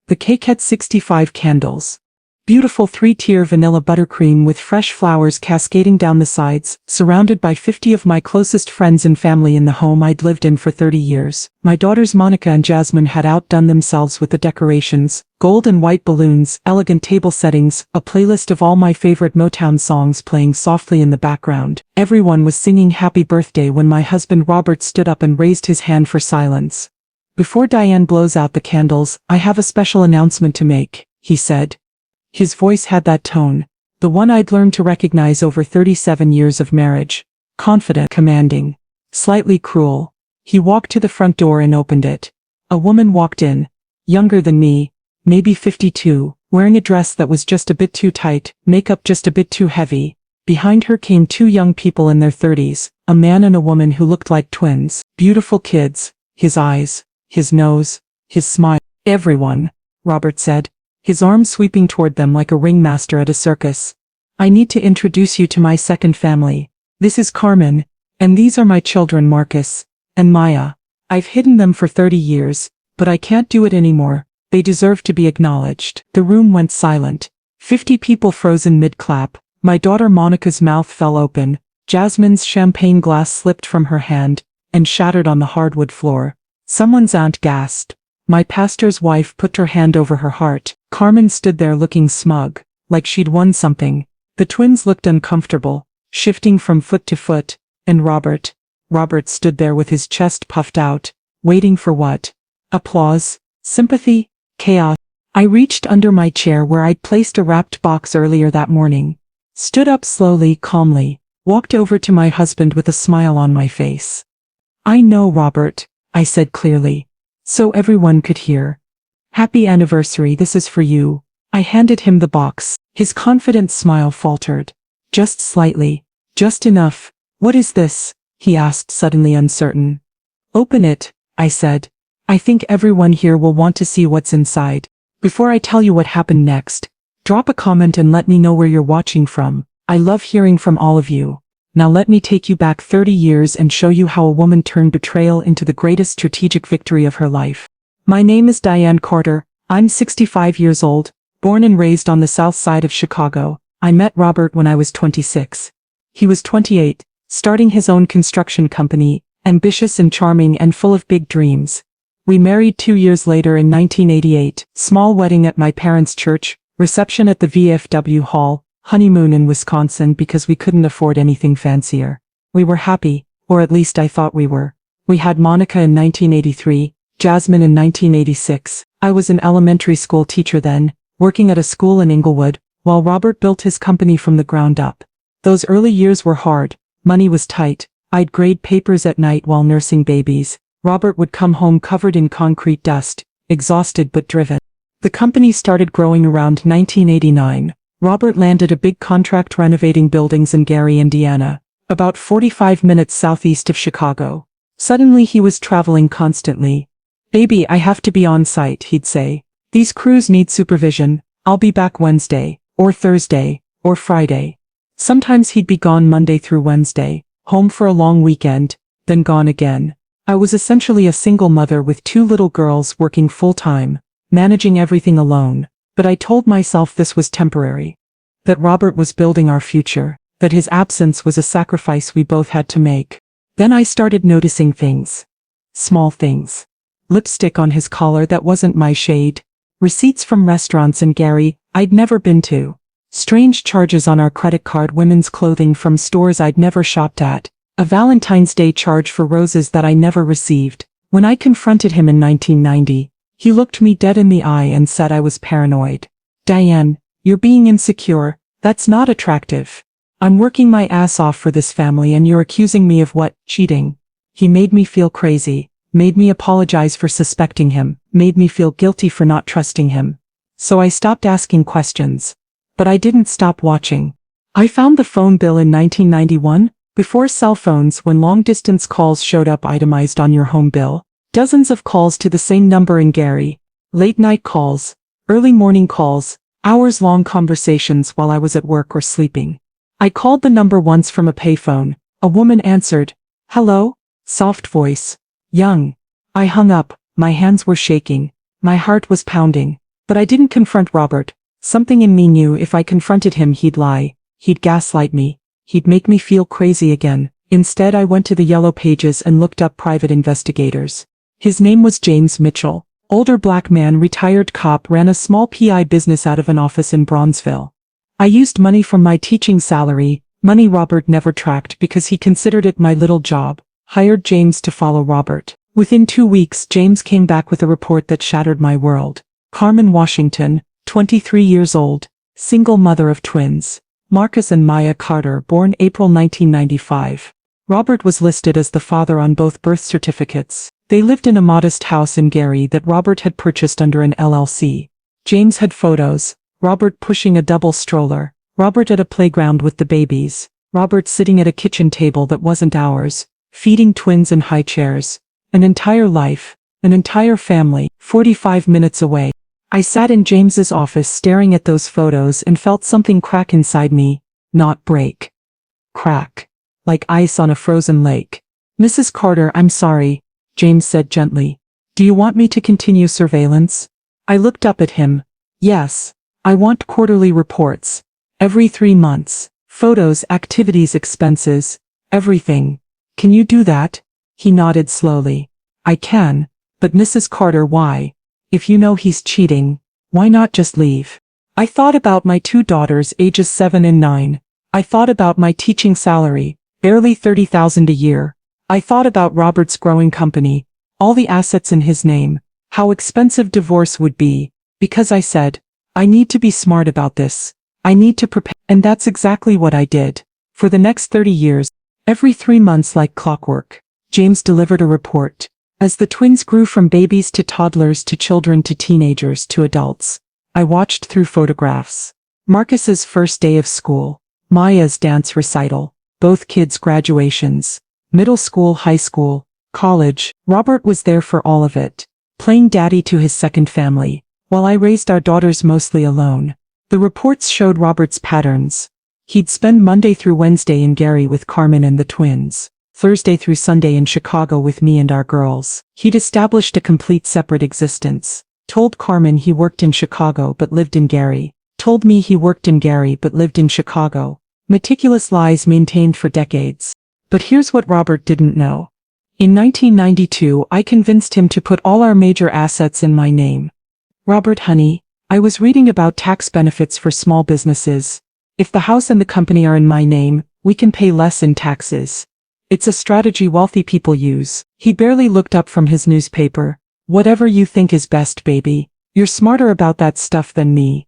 The cake had 65 candles. Beautiful three-tier vanilla buttercream with fresh flowers cascading down the sides, surrounded by 50 of my closest friends and family in the home I'd lived in for 30 years. My daughters Monica and Jasmine had outdone themselves with the decorations, gold and white balloons, elegant table settings, a playlist of all my favorite Motown songs playing softly in the background. Everyone was singing happy birthday when my husband Robert stood up and raised his hand for silence. "Before Diane blows out the candles, I have a special announcement to make," he said. His voice had that tone, the one I'd learned to recognize over 37 years of marriage. Confident, commanding, slightly cruel. He walked to the front door and opened it. A woman walked in, younger than me, maybe 52, wearing a dress that was just a bit too tight, makeup just a bit too heavy. Behind her came two young people in their 30s, a man and a woman who looked like twins. Beautiful kids, his eyes, his nose, his smile. "Everyone," Robert said, his arm sweeping toward them like a ringmaster at a circus. "I need to introduce you to my second family. This is Carmen, and these are my children Marcus and Maya. I've hidden them for 30 years, but I can't do it anymore. They deserve to be acknowledged." The room went silent. 50 people frozen mid-clap. My daughter Monica's mouth fell open, Jasmine's champagne glass slipped from her hand and shattered on the hardwood floor. Someone's aunt gasped. My pastor's wife put her hand over her heart. Carmen stood there looking smug, like she'd won something. The twins looked uncomfortable, shifting from foot to foot, and Robert stood there with his chest puffed out, waiting for what? Applause? Sympathy? Chaos? I reached under my chair where I'd placed a wrapped box earlier that morning, stood up slowly, calmly, walked over to my husband with a smile on my face. "I know, Robert," I said clearly, so everyone could hear. "Happy anniversary, this is for you." I handed him the box. His confident smile faltered. Just slightly. Just enough. "What is this?" he asked, suddenly uncertain. "Open it," I said. "I think everyone here will want to see what's inside." Before I tell you what happened next, drop a comment and let me know where you're watching from. I love hearing from all of you. Now let me take you back 30 years and show you how a woman turned betrayal into the greatest strategic victory of her life. My name is Diane Carter. I'm 65 years old, born and raised on the south side of Chicago. I met Robert when I was 26. He was 28, starting his own construction company, ambitious and charming and full of big dreams. We married 2 years later in 1988, small wedding at my parents' church, reception at the VFW Hall, honeymoon in Wisconsin because we couldn't afford anything fancier. We were happy, or at least I thought we were. We had Monica in 1983, Jasmine in 1986. I was an elementary school teacher then, working at a school in Inglewood, while Robert built his company from the ground up. Those early years were hard, money was tight. I'd grade papers at night while nursing babies. Robert would come home covered in concrete dust, exhausted but driven. The company started growing around 1989. Robert landed a big contract renovating buildings in Gary, Indiana, about 45 minutes southeast of Chicago. Suddenly he was traveling constantly. "Baby, I have to be on site," he'd say. "These crews need supervision. I'll be back Wednesday, or Thursday, or Friday." Sometimes he'd be gone Monday through Wednesday, home for a long weekend, then gone again. I was essentially a single mother with 2 little girls working full-time, managing everything alone. But I told myself this was temporary. That Robert was building our future, that his absence was a sacrifice we both had to make. Then I started noticing things. Small things. Lipstick on his collar that wasn't my shade. Receipts from restaurants in Gary I'd never been to. Strange charges on our credit card, women's clothing from stores I'd never shopped at. A Valentine's Day charge for roses that I never received. When I confronted him in 1990, he looked me dead in the eye and said I was paranoid. "Diane, you're being insecure. That's not attractive. I'm working my ass off for this family and you're accusing me of what? Cheating." He made me feel crazy, made me apologize for suspecting him, made me feel guilty for not trusting him. So I stopped asking questions. But I didn't stop watching. I found the phone bill in 1991, before cell phones, when long-distance calls showed up itemized on your home bill. Dozens of calls to the same number in Gary. Late-night calls, early morning calls, hours-long conversations while I was at work or sleeping. I called the number once from a payphone. A woman answered. "Hello?" Soft voice. "Young." I hung up. My hands were shaking. My heart was pounding. But I didn't confront Robert. Something in me knew if I confronted him he'd lie, he'd gaslight me, he'd make me feel crazy again. Instead I went to the Yellow Pages and looked up private investigators. His name was James Mitchell. Older black man, retired cop, ran a small PI business out of an office in Bronzeville. I used money from my teaching salary, money Robert never tracked because he considered it my little job, hired James to follow Robert. Within 2 weeks James came back with a report that shattered my world. Carmen Washington, 23 years old, single mother of twins, Marcus and Maya Carter, born April 1995. Robert was listed as the father on both birth certificates. They lived in a modest house in Gary that Robert had purchased under an LLC. James had photos, Robert pushing a double stroller, Robert at a playground with the babies, Robert sitting at a kitchen table that wasn't ours, feeding twins in high chairs. An entire life, an entire family, 45 minutes away. I sat in James's office staring at those photos and felt something crack inside me, not break. Crack. Like ice on a frozen lake. Mrs. Carter, I'm sorry, James said gently. Do you want me to continue surveillance? I looked up at him. Yes. I want quarterly reports. Every 3 months. Photos, activities, expenses. Everything. Can you do that? He nodded slowly. I can. But Mrs. Carter, why? If you know he's cheating, why not just leave? I thought about my 2 daughters, ages 7 and 9. I thought about my teaching salary, barely $30,000 a year. I thought about Robert's growing company, all the assets in his name, how expensive divorce would be, because I said, I need to be smart about this. I need to prepare. And that's exactly what I did. For the next 30 years, every 3 months like clockwork, James delivered a report. As the twins grew from babies to toddlers to children to teenagers to adults, I watched through photographs. Marcus's first day of school, Maya's dance recital, both kids' graduations, middle school, high school, college. Robert was there for all of it, playing daddy to his second family, while I raised our daughters mostly alone. The reports showed Robert's patterns. He'd spend Monday through Wednesday in Gary with Carmen and the twins. Thursday through Sunday in Chicago with me and our girls. He'd established a complete separate existence. Told Carmen he worked in Chicago but lived in Gary. Told me he worked in Gary but lived in Chicago. Meticulous lies maintained for decades. But here's what Robert didn't know. In 1992, I convinced him to put all our major assets in my name. Robert, honey, I was reading about tax benefits for small businesses. If the house and the company are in my name, we can pay less in taxes. It's a strategy wealthy people use. He barely looked up from his newspaper. Whatever you think is best, baby. You're smarter about that stuff than me.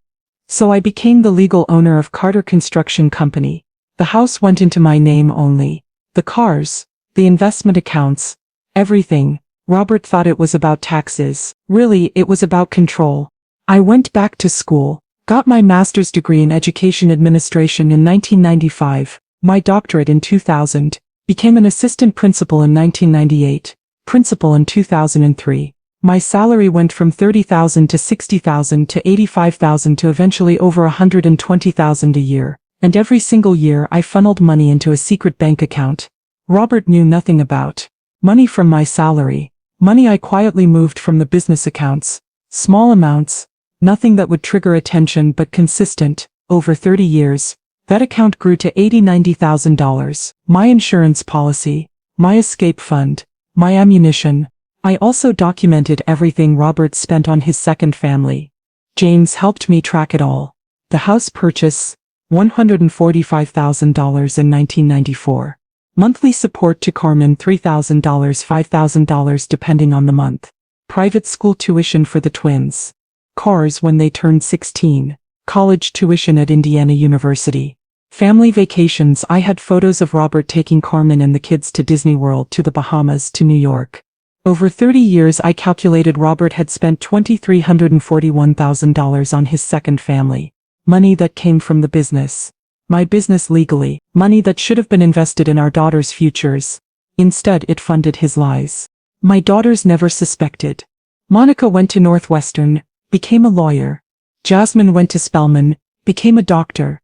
So I became the legal owner of Carter Construction Company. The house went into my name only. The cars, the investment accounts, everything. Robert thought it was about taxes. Really, it was about control. I went back to school, got my master's degree in education administration in 1995, my doctorate in 2000. Became an assistant principal in 1998, principal in 2003. My salary went from $30,000 to $60,000 to $85,000 to eventually over $120,000 a year. And every single year I funneled money into a secret bank account. Robert knew nothing about. Money from my salary. Money I quietly moved from the business accounts. Small amounts. Nothing that would trigger attention but consistent. Over 30 years. That account grew to $80,000-$90,000. My insurance policy, my escape fund, my ammunition. I also documented everything Robert spent on his second family. James helped me track it all. The house purchase, $145,000 in 1994. Monthly support to Carmen, $3,000, $5,000 depending on the month. Private school tuition for the twins. Cars when they turned 16. College tuition at Indiana University. Family vacations. I had photos of Robert taking Carmen and the kids to Disney World, to the Bahamas, to New York. Over 30 years I calculated Robert had spent $2,341,000 on his second family. Money that came from the business. My business legally. Money that should have been invested in our daughters' futures. Instead it funded his lies. My daughters never suspected. Monica went to Northwestern, became a lawyer. Jasmine went to Spelman, became a doctor.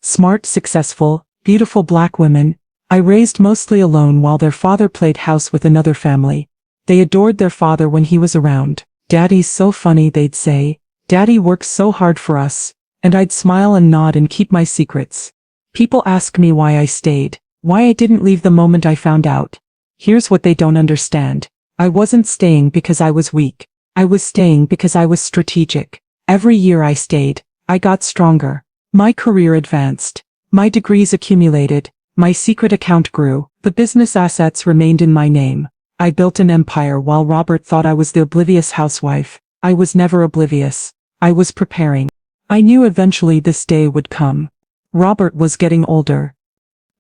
Smart, successful, beautiful black women. I raised mostly alone while their father played house with another family. They adored their father when he was around. Daddy's so funny, they'd say. Daddy works so hard for us. And I'd smile and nod and keep my secrets. People ask me why I stayed, why I didn't leave the moment I found out. Here's what they don't understand. I wasn't staying because I was weak. I was staying because I was strategic. Every year I stayed, I got stronger. My career advanced. My degrees accumulated. My secret account grew. The business assets remained in my name. I built an empire while Robert thought I was the oblivious housewife. I was never oblivious. I was preparing. I knew eventually this day would come. Robert was getting older.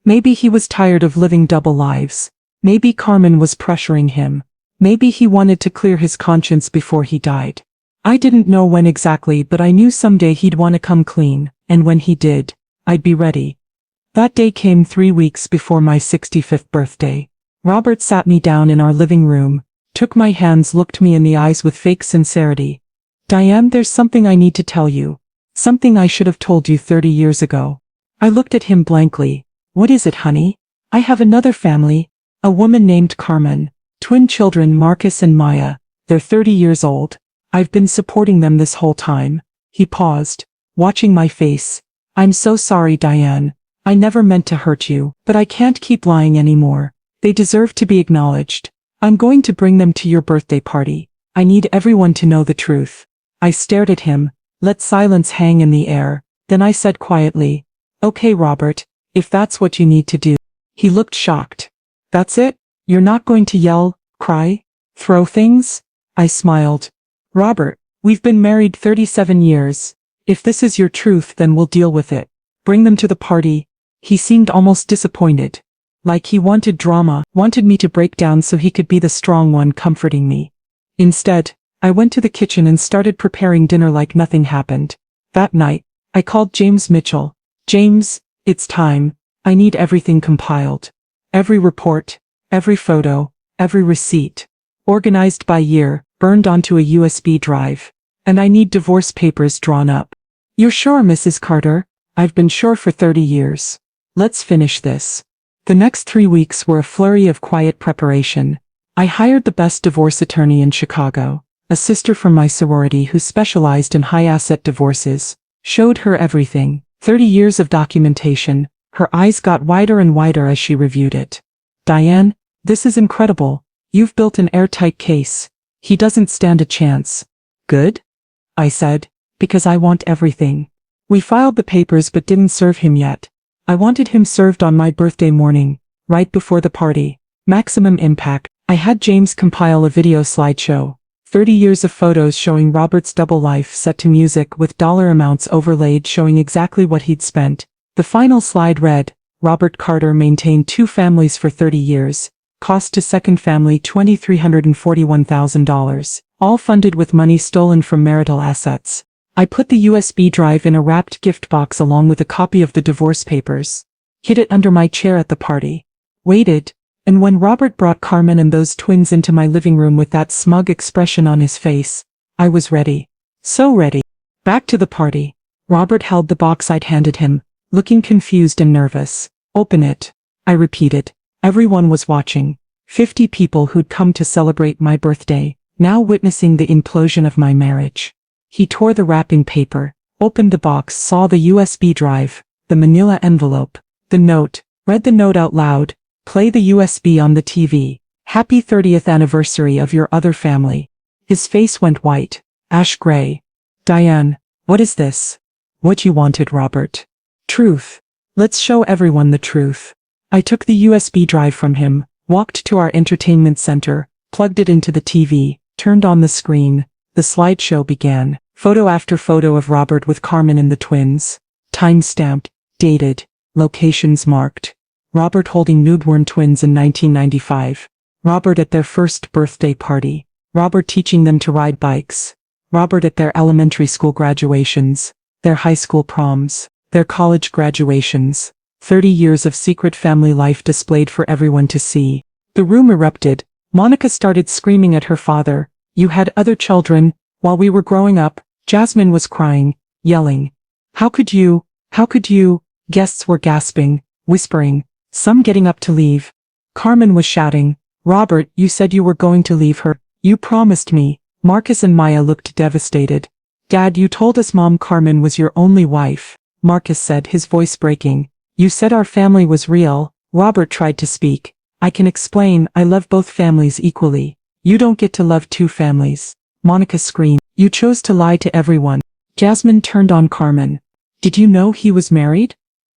Maybe he was tired of living double lives. Maybe Carmen was pressuring him. Maybe he wanted to clear his conscience before he died. I didn't know when exactly, but I knew someday he'd want to come clean, and when he did, I'd be ready. That day came 3 weeks before my 65th birthday. Robert sat me down in our living room, took my hands, looked me in the eyes with fake sincerity. Diane, there's something I need to tell you. Something I should have told you 30 years ago. I looked at him blankly. What is it, honey? I have another family. A woman named Carmen. Twin children, Marcus and Maya. They're 30 years old. I've been supporting them this whole time. He paused, watching my face. I'm so sorry, Diane. I never meant to hurt you, but I can't keep lying anymore. They deserve to be acknowledged. I'm going to bring them to your birthday party. I need everyone to know the truth. I stared at him, let silence hang in the air. Then I said quietly, okay, Robert, if that's what you need to do. He looked shocked. That's it? You're not going to yell, cry, throw things? I smiled. Robert, we've been married 37 years. If this is your truth, then we'll deal with it. Bring them to the party. He seemed almost disappointed. Like he wanted drama, wanted me to break down so he could be the strong one comforting me. Instead, I went to the kitchen and started preparing dinner like nothing happened. That night, I called James Mitchell. James, it's time. I need everything compiled. Every report, every photo, every receipt. Organized by year, burned onto a USB drive. And I need divorce papers drawn up. You're sure, Mrs. Carter? I've been sure for 30 years. Let's finish this. The next 3 weeks were a flurry of quiet preparation. I hired the best divorce attorney in Chicago, a sister from my sorority who specialized in high-asset divorces. Showed her everything, 30 years of documentation. Her eyes got wider and wider as she reviewed it. Diane, this is incredible. You've built an airtight case. He doesn't stand a chance. Good? I said, because I want everything. We filed the papers but didn't serve him yet. I wanted him served on my birthday morning, right before the party. Maximum impact. I had James compile a video slideshow. 30 years of photos showing Robert's double life set to music with dollar amounts overlaid showing exactly what he'd spent. The final slide read, Robert Carter maintained 2 families for 30 years. Cost to second family $2341,000. All funded with money stolen from marital assets. I put the USB drive in a wrapped gift box along with a copy of the divorce papers. Hid it under my chair at the party. Waited, and when Robert brought Carmen and those twins into my living room with that smug expression on his face, I was ready. So ready. Back to the party. Robert held the box I'd handed him, looking confused and nervous. Open it. I repeated. Everyone was watching. 50 people who'd come to celebrate my birthday, now witnessing the implosion of my marriage. He tore the wrapping paper, opened the box, saw the USB drive, the manila envelope, the note, read the note out loud, play the USB on the TV. Happy 30th anniversary of your other family. His face went white, ash gray. Diane, what is this? What you wanted, Robert. Truth. Let's show everyone the truth. I took the USB drive from him, walked to our entertainment center, plugged it into the TV, turned on the screen. The slideshow began. Photo after photo of Robert with Carmen and the twins. Time-stamped, dated, locations marked. Robert holding newborn twins in 1995. Robert at their first birthday party. Robert teaching them to ride bikes. Robert at their elementary school graduations. Their high school proms. Their college graduations. 30 years of secret family life displayed for everyone to see. The room erupted. Monica started screaming at her father. You had other children. While we were growing up, Jasmine was crying, yelling. How could you? How could you? Guests were gasping, whispering, some getting up to leave. Carmen was shouting, Robert, you said you were going to leave her. You promised me. Marcus and Maya looked devastated. Dad, you told us Mom Carmen was your only wife, Marcus said, his voice breaking. You said our family was real. Robert tried to speak. I can explain, I love both families equally. You don't get to love two families. Monica screamed. You chose to lie to everyone. Jasmine turned on Carmen. Did you know he was married?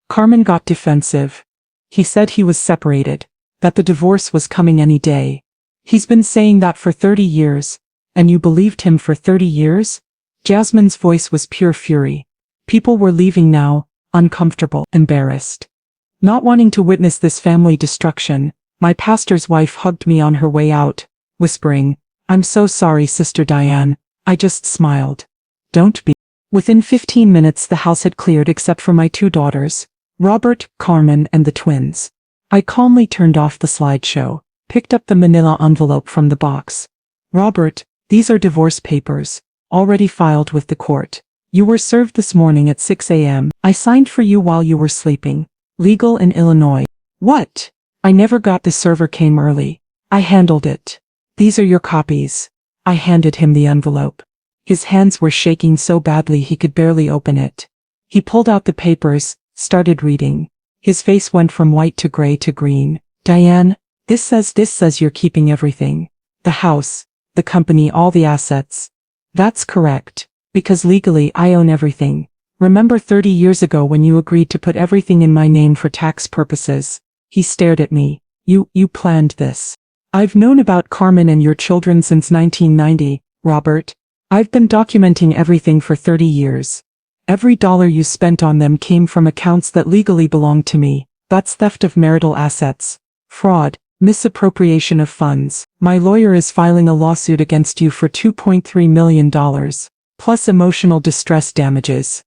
Carmen got defensive. He said he was separated, that the divorce was coming any day. He's been saying that for 30 years. And you believed him for 30 years? Jasmine's voice was pure fury. People were leaving now, uncomfortable, embarrassed. Not wanting to witness this family destruction, my pastor's wife hugged me on her way out, whispering, I'm so sorry, Sister Diane. I just smiled. Don't be. Within 15 minutes the house had cleared except for my two daughters, Robert, Carmen, and the twins. I calmly turned off the slideshow, picked up the manila envelope from the box. Robert, these are divorce papers, already filed with the court. You were served this morning at 6 a.m. I signed for you while you were sleeping. Legal in Illinois. What? I never got the server came early. I handled it. These are your copies. I handed him the envelope. His hands were shaking so badly he could barely open it. He pulled out the papers, started reading. His face went from white to gray to green. Diane, this says you're keeping everything. The house, the company, all the assets. That's correct. Because legally I own everything. Remember 30 years ago when you agreed to put everything in my name for tax purposes? He stared at me. You planned this. I've known about Carmen and your children since 1990, Robert. I've been documenting everything for 30 years. Every dollar you spent on them came from accounts that legally belonged to me. That's theft of marital assets. Fraud, misappropriation of funds. My lawyer is filing a lawsuit against you for $2.3 million, plus emotional distress damages.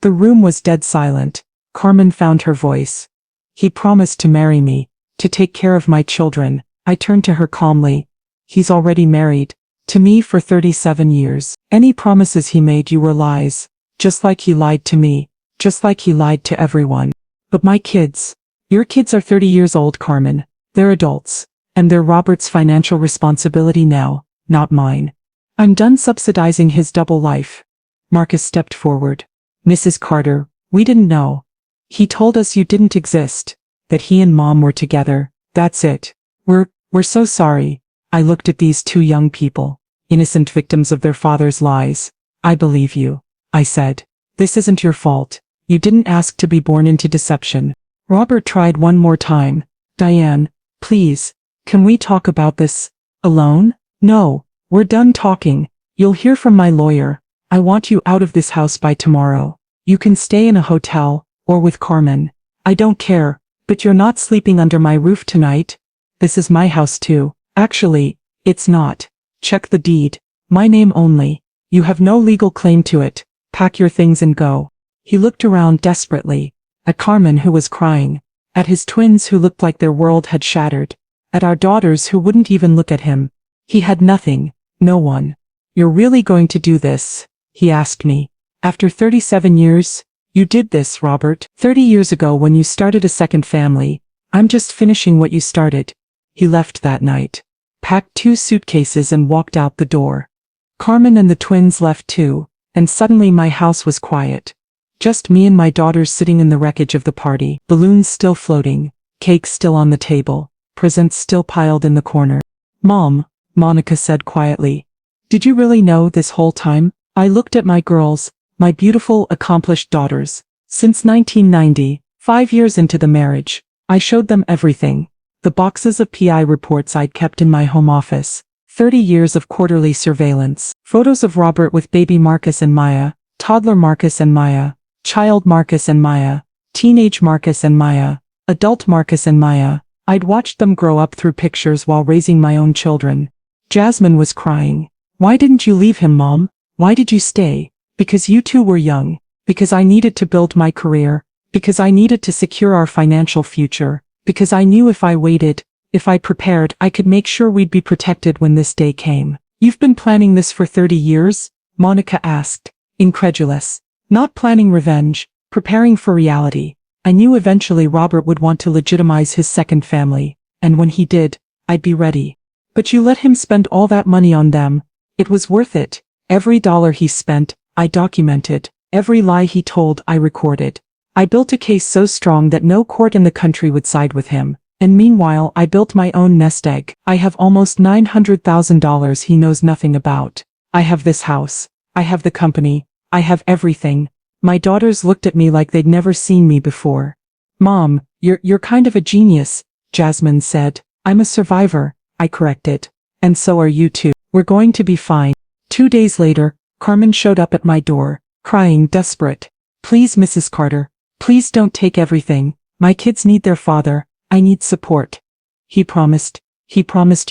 The room was dead silent. Carmen found her voice. He promised to marry me, to take care of my children. I turned to her calmly. He's already married. To me for 37 years. Any promises he made you were lies. Just like he lied to me. Just like he lied to everyone. But my kids. Your kids are 30 years old, Carmen. They're adults. And they're Robert's financial responsibility now, not mine. I'm done subsidizing his double life. Marcus stepped forward. Mrs. Carter, we didn't know. He told us you didn't exist. That he and Mom were together. That's it. We're so sorry. I looked at these two young people, innocent victims of their father's lies. I believe you, I said. This isn't your fault. You didn't ask to be born into deception. Robert tried one more time. Diane, please, can we talk about this alone? No, we're done talking. You'll hear from my lawyer. I want you out of this house by tomorrow. You can stay in a hotel, or with Carmen. I don't care, but you're not sleeping under my roof tonight. This is my house too. Actually, it's not. Check the deed. My name only. You have no legal claim to it. Pack your things and go. He looked around desperately. At Carmen, who was crying. At his twins who looked like their world had shattered. At our daughters who wouldn't even look at him. He had nothing. No one. You're really going to do this? He asked me. After 37 years? You did this, Robert. 30 years ago when you started a second family. I'm just finishing what you started. He left that night, packed 2 suitcases and walked out the door. Carmen and the twins left too, and suddenly my house was quiet. Just me and my daughters sitting in the wreckage of the party, balloons still floating, cake still on the table, presents still piled in the corner. Mom, Monica said quietly. Did you really know this whole time? I looked at my girls, my beautiful, accomplished daughters. Since 1990, 5 years into the marriage, I showed them everything. The boxes of PI reports I'd kept in my home office, 30 years of quarterly surveillance, photos of Robert with baby Marcus and Maya, toddler Marcus and Maya, child Marcus and Maya, teenage Marcus and Maya, adult Marcus and Maya. I'd watched them grow up through pictures while raising my own children. Jasmine was crying. Why didn't you leave him, Mom? Why did you stay? Because you two were young. Because I needed to build my career. Because I needed to secure our financial future. Because I knew if I waited, if I prepared, I could make sure we'd be protected when this day came. You've been planning this for 30 years? Monica asked, incredulous. Not planning revenge, preparing for reality. I knew eventually Robert would want to legitimize his second family, and when he did, I'd be ready. But you let him spend all that money on them. It was worth it. Every dollar he spent, I documented. Every lie he told, I recorded. I built a case so strong that no court in the country would side with him. And meanwhile, I built my own nest egg. I have almost $900,000 he knows nothing about. I have this house. I have the company. I have everything. My daughters looked at me like they'd never seen me before. Mom, you're kind of a genius, Jasmine said. I'm a survivor, I corrected. And so are you too. We're going to be fine. 2 days later, Carmen showed up at my door, crying desperate. Please, Mrs. Carter, please don't take everything. My kids need their father. I need support. He promised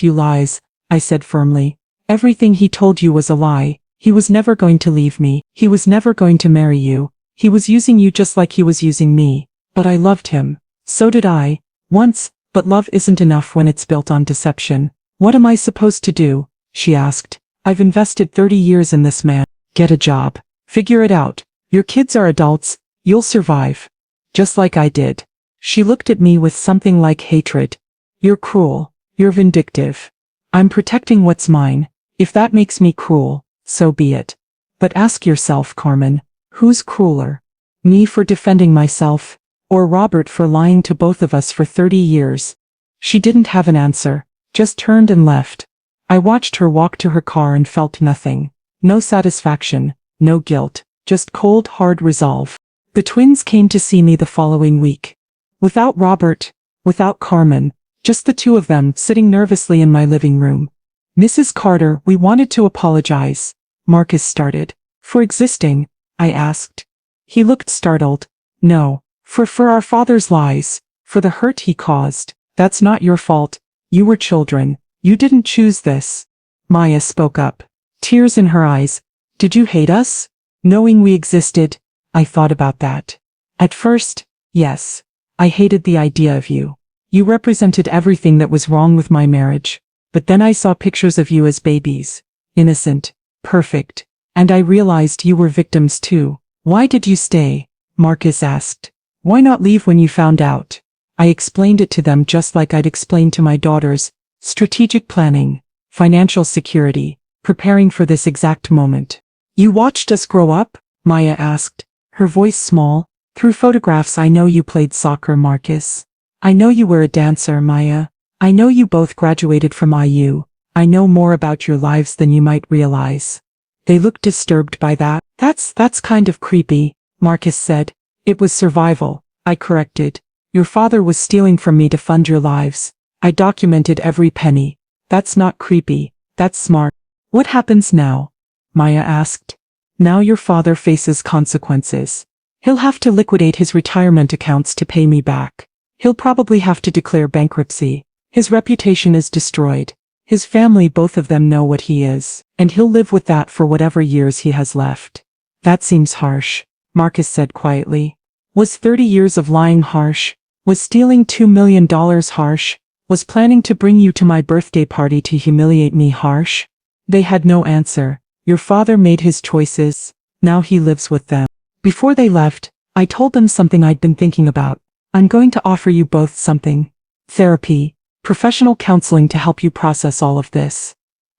you lies, I said firmly. Everything he told you was a lie. He was never going to leave me. He was never going to marry you. He was using you just like he was using me. But I loved him. So did I. Once, but love isn't enough when it's built on deception. What am I supposed to do? She asked. I've invested 30 years in this man. Get a job. Figure it out. Your kids are adults. You'll survive. Just like I did. She looked at me with something like hatred. You're cruel. You're vindictive. I'm protecting what's mine. If that makes me cruel, so be it. But ask yourself, Carmen, who's crueler? Me for defending myself, or Robert for lying to both of us for 30 years? She didn't have an answer, just turned and left. I watched her walk to her car and felt nothing. No satisfaction, no guilt, just cold, hard resolve. The twins came to see me the following week. Without Robert, without Carmen, just the two of them sitting nervously in my living room. Mrs. Carter, we wanted to apologize, Marcus started. For existing, I asked. He looked startled. No, for our father's lies, for the hurt he caused. That's not your fault. You were children. You didn't choose this. Maya spoke up, tears in her eyes. Did you hate us? Knowing we existed? I thought about that. At first, yes. I hated the idea of you. You represented everything that was wrong with my marriage. But then I saw pictures of you as babies. Innocent. Perfect. And I realized you were victims too. Why did you stay? Marcus asked. Why not leave when you found out? I explained it to them just like I'd explained to my daughters. Strategic planning. Financial security. Preparing for this exact moment. You watched us grow up? Maya asked, her voice small. Through photographs I know you played soccer, Marcus. I know you were a dancer, Maya. I know you both graduated from IU. I know more about your lives than you might realize. They looked disturbed by that. That's kind of creepy, Marcus said. It was survival, I corrected. Your father was stealing from me to fund your lives. I documented every penny. That's not creepy. That's smart. What happens now? Maya asked. Now your father faces consequences. He'll have to liquidate his retirement accounts to pay me back. He'll probably have to declare bankruptcy. His reputation is destroyed. His family, both of them, know what he is, and he'll live with that for whatever years he has left. That seems harsh, Marcus said quietly. Was 30 years of lying harsh? Was stealing $2 million harsh? Was planning to bring you to my birthday party to humiliate me harsh? They had no answer. Your father made his choices. Now he lives with them. Before they left, I told them something I'd been thinking about. I'm going to offer you both something. Therapy. Professional counseling to help you process all of this.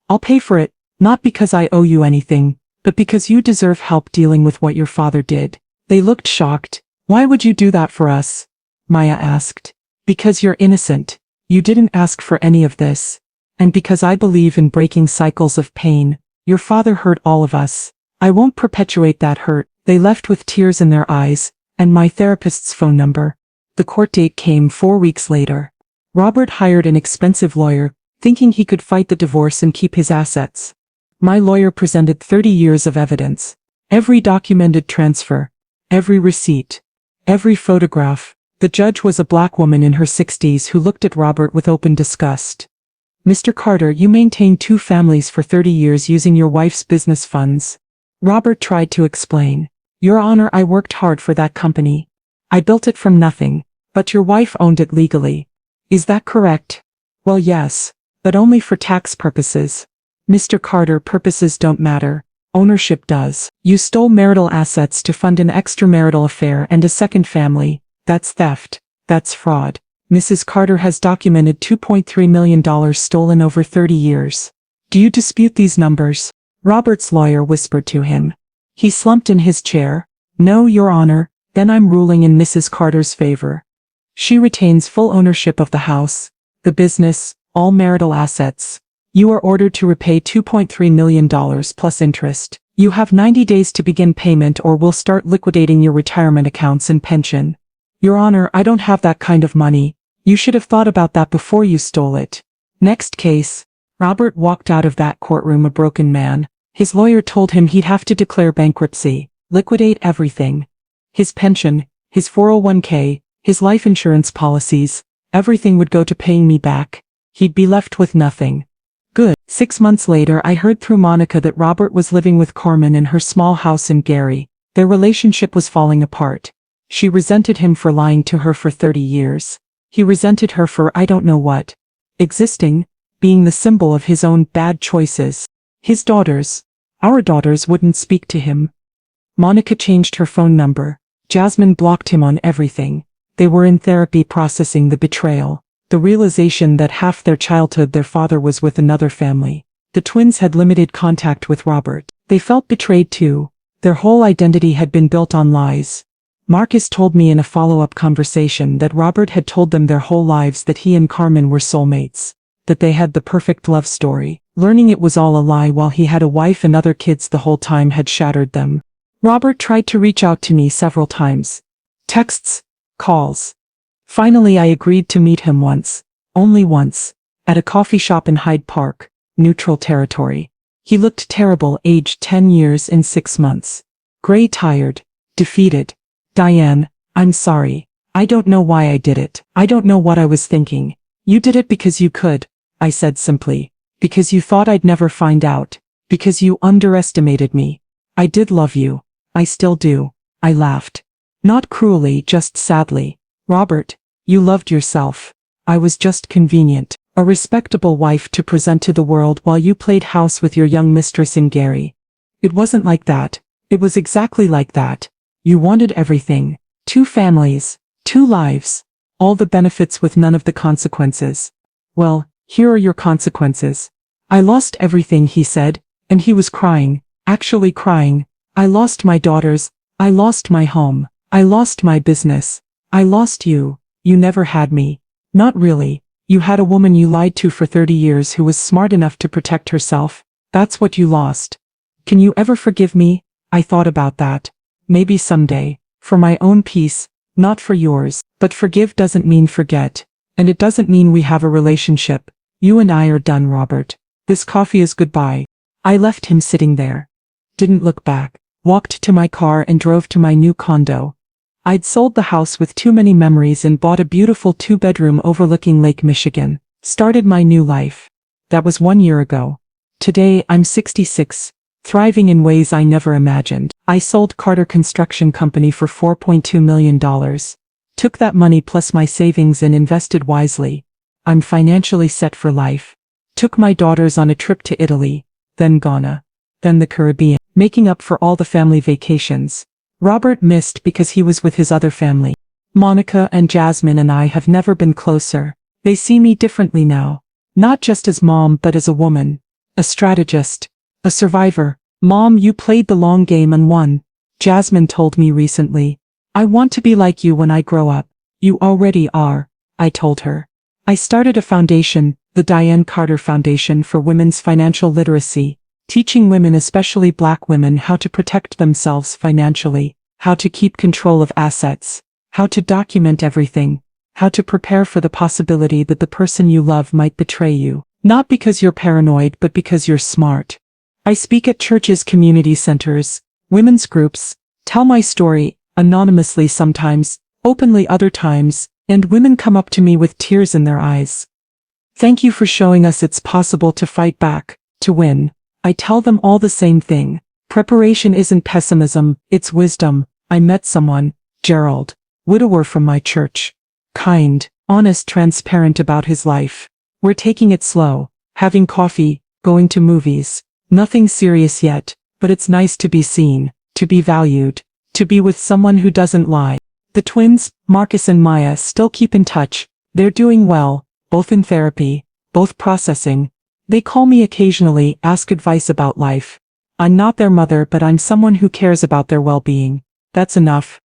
I'll pay for it, not because I owe you anything, but because you deserve help dealing with what your father did. They looked shocked. Why would you do that for us? Maya asked. Because you're innocent. You didn't ask for any of this. And because I believe in breaking cycles of pain. Your father hurt all of us. I won't perpetuate that hurt. They left with tears in their eyes, and my therapist's phone number. The court date came 4 weeks later. Robert hired an expensive lawyer, thinking he could fight the divorce and keep his assets. My lawyer presented 30 years of evidence. Every documented transfer. Every receipt. Every photograph. The judge was a black woman in her 60s who looked at Robert with open disgust. Mr. Carter, you maintained 2 families for 30 years using your wife's business funds. Robert tried to explain. Your Honor, I worked hard for that company. I built it from nothing, but your wife owned it legally. Is that correct? Well, yes, but only for tax purposes. Mr. Carter, purposes don't matter. Ownership does. You stole marital assets to fund an extramarital affair and a second family. That's theft. That's fraud. Mrs. Carter has documented $2.3 million stolen over 30 years. Do you dispute these numbers? Robert's lawyer whispered to him. He slumped in his chair. No, Your Honor, then I'm ruling in Mrs. Carter's favor. She retains full ownership of the house, the business, all marital assets. You are ordered to repay $2.3 million plus interest. You have 90 days to begin payment or we'll start liquidating your retirement accounts and pension. Your Honor, I don't have that kind of money. You should have thought about that before you stole it. Next case. Robert walked out of that courtroom a broken man. His lawyer told him he'd have to declare bankruptcy, liquidate everything. His pension, his 401k, his life insurance policies, everything would go to paying me back. He'd be left with nothing. Good. 6 months later I heard through Monica that Robert was living with Carmen in her small house in Gary. Their relationship was falling apart. She resented him for lying to her for 30 years. He resented her for I don't know what. Existing, being the symbol of his own bad choices. His daughters, our daughters, wouldn't speak to him. Monica changed her phone number. Jasmine blocked him on everything. They were in therapy processing the betrayal, the realization that half their childhood their father was with another family. The twins had limited contact with Robert. They felt betrayed too. Their whole identity had been built on lies. Marcus told me in a follow-up conversation that Robert had told them their whole lives that he and Carmen were soulmates, that they had the perfect love story. Learning it was all a lie while he had a wife and other kids the whole time had shattered them. Robert tried to reach out to me several times. Texts, calls. Finally I agreed to meet him once, only once, at a coffee shop in Hyde Park, neutral territory. He looked terrible, aged 10 years and 6 months. Gray, tired, defeated. Diane, I'm sorry. I don't know why I did it. I don't know what I was thinking. You did it because you could, I said simply. Because you thought I'd never find out. Because you underestimated me. I did love you. I still do. I laughed. Not cruelly, just sadly. Robert, you loved yourself. I was just convenient. A respectable wife to present to the world while you played house with your young mistress in Gary. It wasn't like that. It was exactly like that. You wanted everything. 2 families. 2 lives. All the benefits with none of the consequences. Well, here are your consequences. I lost everything, he said, and he was crying, actually crying. I lost my daughters. I lost my home. I lost my business. I lost you. You never had me. Not really. You had a woman you lied to for 30 years who was smart enough to protect herself. That's what you lost. Can you ever forgive me? I thought about that. Maybe someday. For my own peace, not for yours. But forgive doesn't mean forget. And it doesn't mean we have a relationship. You and I are done, Robert. This coffee is goodbye. I left him sitting there. Didn't look back. Walked to my car and drove to my new condo. I'd sold the house with too many memories and bought a beautiful 2-bedroom overlooking Lake Michigan. Started my new life. That was 1 year ago. Today I'm 66, thriving in ways I never imagined. I sold Carter Construction Company for $4.2 million. Took that money plus my savings and invested wisely. I'm financially set for life. Took my daughters on a trip to Italy, then Ghana, then the Caribbean, making up for all the family vacations. Robert missed because he was with his other family. Monica and Jasmine and I have never been closer. They see me differently now. Not just as mom but as a woman. A strategist. A survivor. Mom, you played the long game and won. Jasmine told me recently. I want to be like you when I grow up. You already are, I told her. I started a foundation, the Diane Carter Foundation for Women's Financial Literacy, teaching women, especially Black women, how to protect themselves financially, how to keep control of assets, how to document everything, how to prepare for the possibility that the person you love might betray you, not because you're paranoid but because you're smart. I speak at churches, community centers, women's groups, tell my story, anonymously sometimes, openly other times, and women come up to me with tears in their eyes. Thank you for showing us it's possible to fight back, to win. I tell them all the same thing. Preparation isn't pessimism, it's wisdom. I met someone, Gerald, widower from my church. Kind, honest, transparent about his life. We're taking it slow, having coffee, going to movies. Nothing serious yet, but it's nice to be seen, to be valued, to be with someone who doesn't lie. The twins, Marcus and Maya, still keep in touch. They're doing well, both in therapy, both processing. They call me occasionally, ask advice about life. I'm not their mother, but I'm someone who cares about their well-being. That's enough.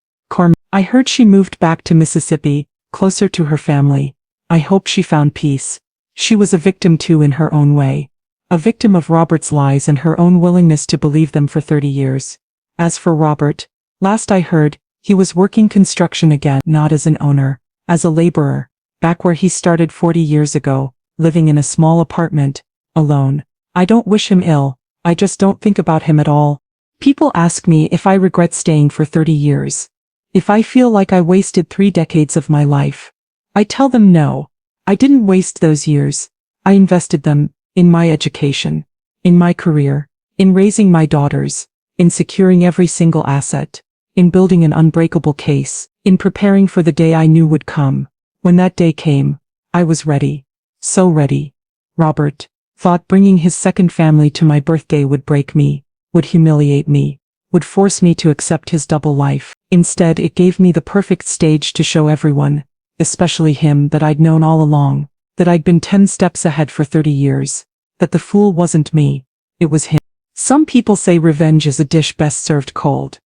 I heard she moved back to Mississippi, closer to her family. I hope she found peace. She was a victim too in her own way. A victim of Robert's lies and her own willingness to believe them for 30 years. As for Robert, last I heard, he was working construction again, not as an owner, as a laborer, back where he started 40 years ago, living in a small apartment, alone. I don't wish him ill, I just don't think about him at all. People ask me if I regret staying for 30 years. If I feel like I wasted 3 decades of my life. I tell them no. I didn't waste those years. I invested them in my education, in my career, in raising my daughters, in securing every single asset, in building an unbreakable case, in preparing for the day I knew would come. When that day came, I was ready. So ready. Robert thought bringing his second family to my birthday would break me, would humiliate me, would force me to accept his double life. Instead, it gave me the perfect stage to show everyone, especially him, that I'd known all along, that I'd been 10 steps ahead for 30 years, that the fool wasn't me, it was him. Some people say revenge is a dish best served cold.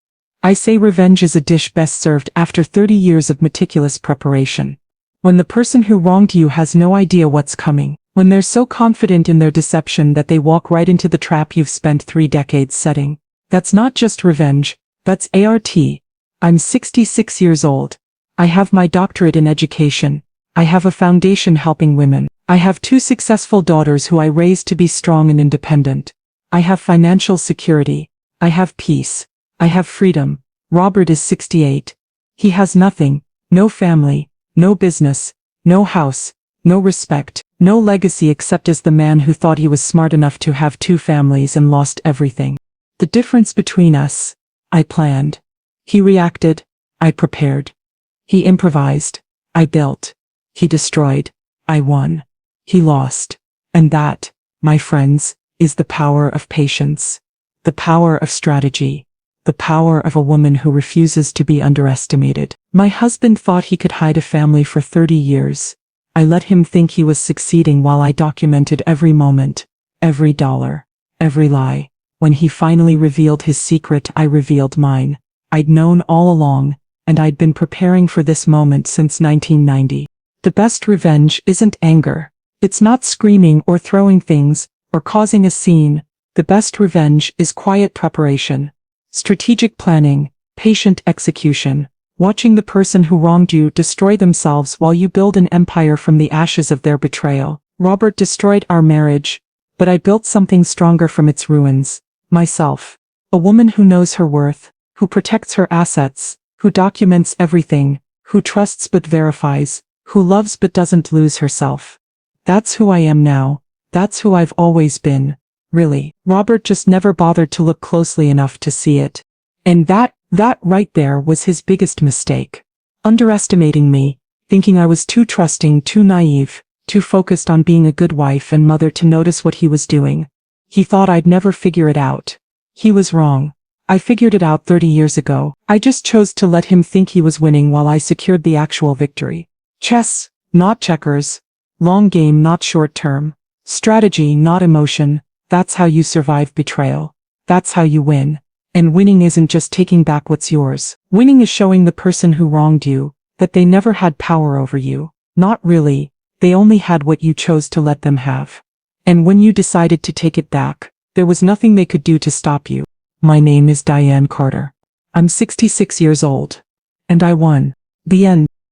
I say revenge is a dish best served after 30 years of meticulous preparation. When the person who wronged you has no idea what's coming, when they're so confident in their deception that they walk right into the trap you've spent 3 decades setting. That's not just revenge, that's ART. I'm 66 years old. I have my doctorate in education. I have a foundation helping women. I have 2 successful daughters who I raised to be strong and independent. I have financial security. I have peace. I have freedom. Robert is 68. He has nothing, no family, no business, no house, no respect, no legacy except as the man who thought he was smart enough to have 2 families and lost everything. The difference between us, I planned. He reacted, I prepared. He improvised, I built. He destroyed, I won. He lost. And that, my friends, is the power of patience. The power of strategy. The power of a woman who refuses to be underestimated. My husband thought he could hide a family for 30 years. I let him think he was succeeding while I documented every moment, every dollar, every lie. When he finally revealed his secret, I revealed mine. I'd known all along, and I'd been preparing for this moment since 1990. The best revenge isn't anger. It's not screaming or throwing things, or causing a scene. The best revenge is quiet preparation, strategic planning, patient execution, watching the person who wronged you destroy themselves while you build an empire from the ashes of their betrayal. Robert destroyed our marriage, but I built something stronger from its ruins. Myself. A woman who knows her worth, who protects her assets, who documents everything, who trusts but verifies, who loves but doesn't lose herself. That's who I am now. That's who I've always been. Really. Robert just never bothered to look closely enough to see it. And that right there was his biggest mistake. Underestimating me, thinking I was too trusting, too naive, too focused on being a good wife and mother to notice what he was doing. He thought I'd never figure it out. He was wrong. I figured it out 30 years ago. I just chose to let him think he was winning while I secured the actual victory. Chess, not checkers. Long game, not short term. Strategy, not emotion. That's how you survive betrayal. That's how you win. And winning isn't just taking back what's yours. Winning is showing the person who wronged you that they never had power over you. Not really. They only had what you chose to let them have. And when you decided to take it back, there was nothing they could do to stop you. My name is Diane Carter. I'm 66 years old. And I won. The end.